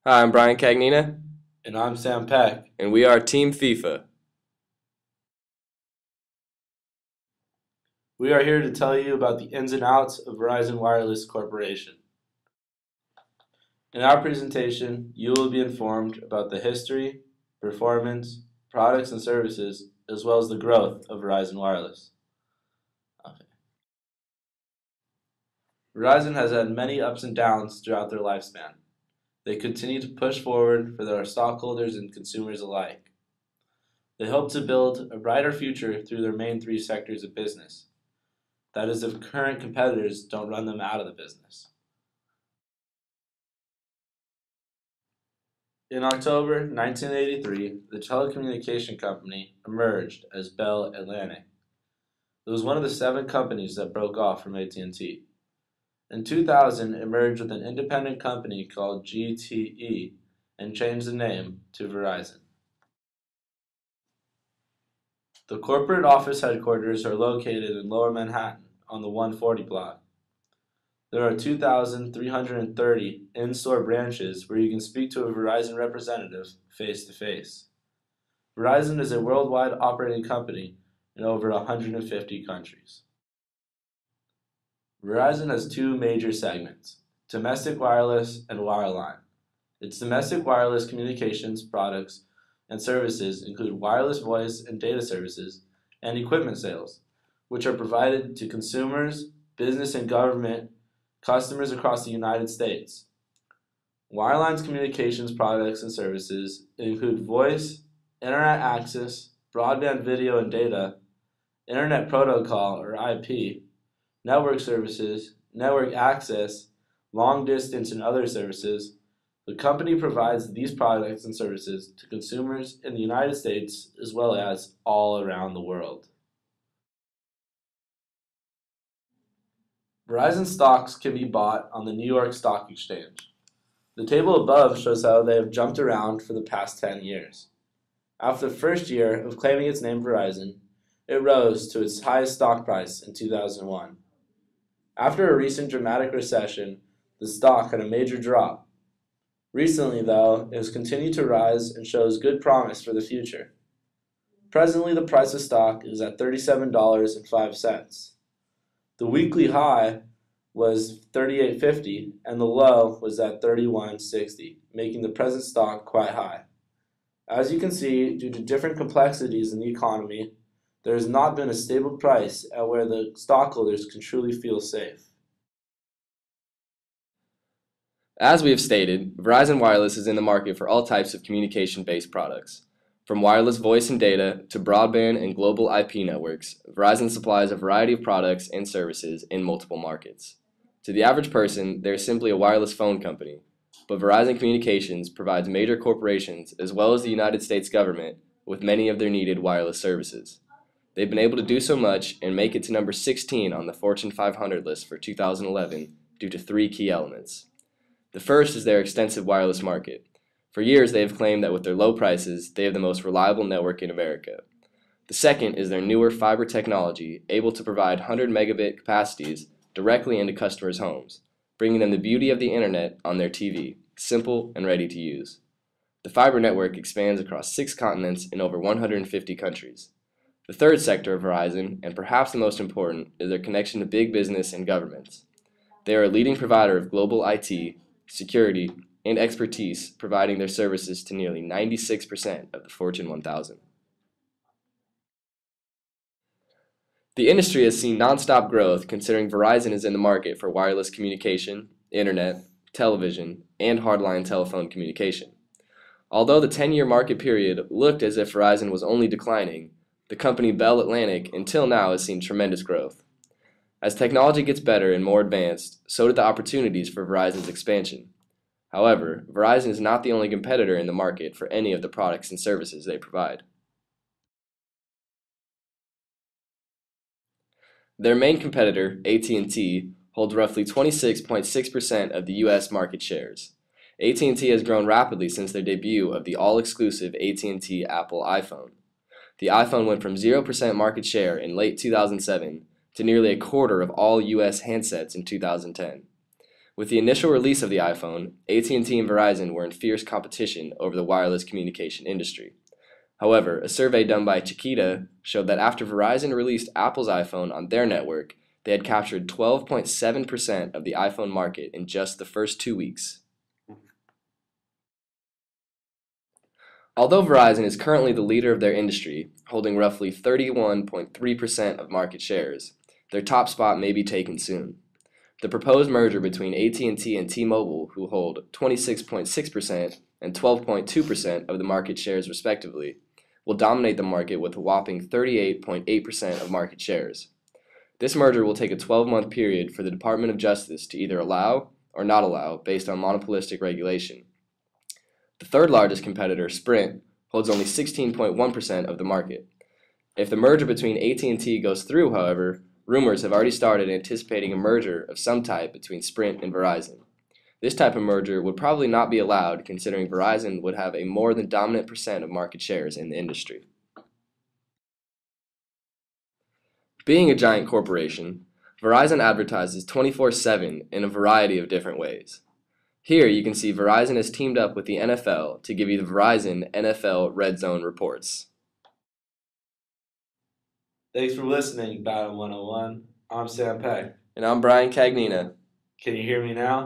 Hi, I'm Brian Cagnina, And I'm Sam Peck. and we are Team FIFA. We are here to tell you about the ins and outs of Verizon Wireless Corporation. In our presentation, you will be informed about the history, performance, products and services, as well as the growth of Verizon Wireless. Okay. Verizon has had many ups and downs throughout their lifespan. They continue to push forward for their stockholders and consumers alike. They hope to build a brighter future through their main three sectors of business. That is, if current competitors don't run them out of the business. In October 1983, the telecommunication company emerged as Bell Atlantic. It was one of the 7 companies that broke off from AT&T. In 2000, it merged with an independent company called GTE and changed the name to Verizon. The corporate office headquarters are located in Lower Manhattan on the 140 block. There are 2,330 in-store branches where you can speak to a Verizon representative face-to-face. Verizon is a worldwide operating company in over 150 countries. Verizon has 2 major segments, domestic wireless and wireline. Its domestic wireless communications products and services include wireless voice and data services and equipment sales, which are provided to consumers, business and government customers across the United States. Wireline's communications products and services include voice, internet access, broadband video and data, internet protocol or IP, network services, network access, long distance and other services. The company provides these products and services to consumers in the United States as well as all around the world. Verizon stocks can be bought on the New York Stock Exchange. The table above shows how they have jumped around for the past 10 years. After the first year of claiming its name Verizon, it rose to its highest stock price in 2001. After a recent dramatic recession, the stock had a major drop. Recently, though, it has continued to rise and shows good promise for the future. Presently, the price of stock is at $37.05. The weekly high was $38.50 and the low was at $31.60, making the present stock quite high. As you can see, due to different complexities in the economy, there has not been a stable price at where the stockholders can truly feel safe. As we have stated, Verizon Wireless is in the market for all types of communication-based products. From wireless voice and data to broadband and global IP networks, Verizon supplies a variety of products and services in multiple markets. To the average person, they are simply a wireless phone company, but Verizon Communications provides major corporations as well as the United States government with many of their needed wireless services. They've been able to do so much and make it to number 16 on the Fortune 500 list for 2011 due to 3 key elements. The first is their extensive wireless market. For years, they have claimed that with their low prices, they have the most reliable network in America. The second is their newer fiber technology, able to provide 100 megabit capacities directly into customers' homes, bringing them the beauty of the internet on their TV, simple and ready to use. The fiber network expands across 6 continents in over 150 countries. The third sector of Verizon, and perhaps the most important, is their connection to big business and governments. They are a leading provider of global IT, security, and expertise, providing their services to nearly 96% of the Fortune 1000. The industry has seen nonstop growth considering Verizon is in the market for wireless communication, internet, television, and hardline telephone communication. Although the 10-year market period looked as if Verizon was only declining, the company Bell Atlantic until now has seen tremendous growth. As technology gets better and more advanced, so did the opportunities for Verizon's expansion. However, Verizon is not the only competitor in the market for any of the products and services they provide. Their main competitor, AT&T, holds roughly 26.6% of the U.S. market shares. AT&T has grown rapidly since their debut of the all-exclusive AT&T Apple iPhone. The iPhone went from 0% market share in late 2007 to nearly a quarter of all U.S. handsets in 2010. With the initial release of the iPhone, AT&T and Verizon were in fierce competition over the wireless communication industry. However, a survey done by Chiquita showed that after Verizon released Apple's iPhone on their network, they had captured 12.7% of the iPhone market in just the first 2 weeks. Although Verizon is currently the leader of their industry, holding roughly 31.3% of market shares, their top spot may be taken soon. The proposed merger between AT&T and T-Mobile, who hold 26.6% and 12.2% of the market shares respectively, will dominate the market with a whopping 38.8% of market shares. This merger will take a 12-month period for the Department of Justice to either allow or not allow based on monopolistic regulation. The third largest competitor, Sprint, holds only 16.1% of the market. If the merger between AT&T goes through, however, rumors have already started anticipating a merger of some type between Sprint and Verizon. This type of merger would probably not be allowed considering Verizon would have a more than dominant percent of market shares in the industry. Being a giant corporation, Verizon advertises 24/7 in a variety of different ways. Here you can see Verizon has teamed up with the NFL to give you the Verizon NFL Red Zone reports. Thanks for listening, BADM 101. I'm Sam Peck. And I'm Brian Cagnina. Can you hear me now?